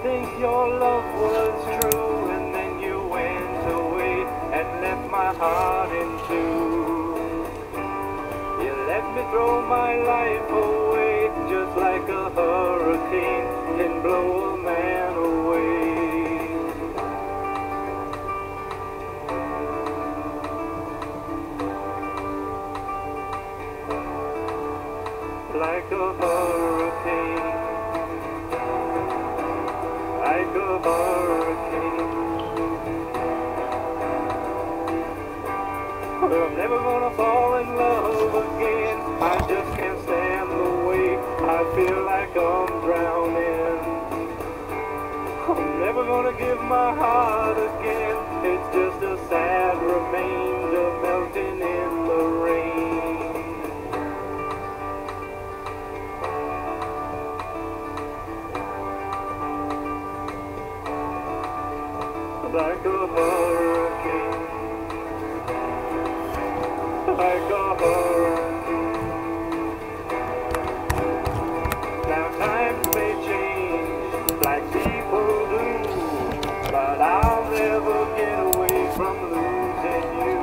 think your love was true, and then you went away and left my heart in two. You let me throw my life away, just like a hurricane can blow a man away. Like a hurricane, like a hurricane. Well, I'm never gonna fall in love again. I just can't stand the way I feel like I'm drowning. I'm never gonna give my heart again. It's just a sad remainder melting in the rain. Like a hurricane, like a hurricane. Now times may change like people do, but I'll never get away from losing you.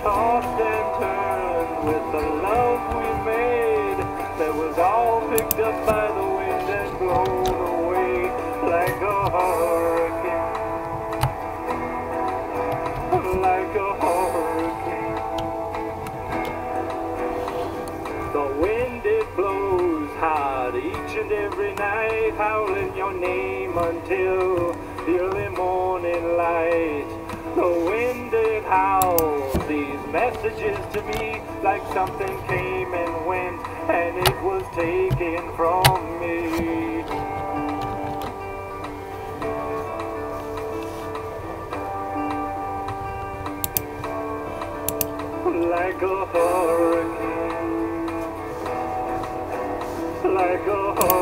Tossed and turned with the love we made, that was all picked up by the wind and blown away like a hurricane. Like a hurricane. The wind, it blows hard each and every night, howling your name until the early morning light. The wind, it howls these messages to me, like something came and went and it was taken from me. Like a hurricane, like a hurricane.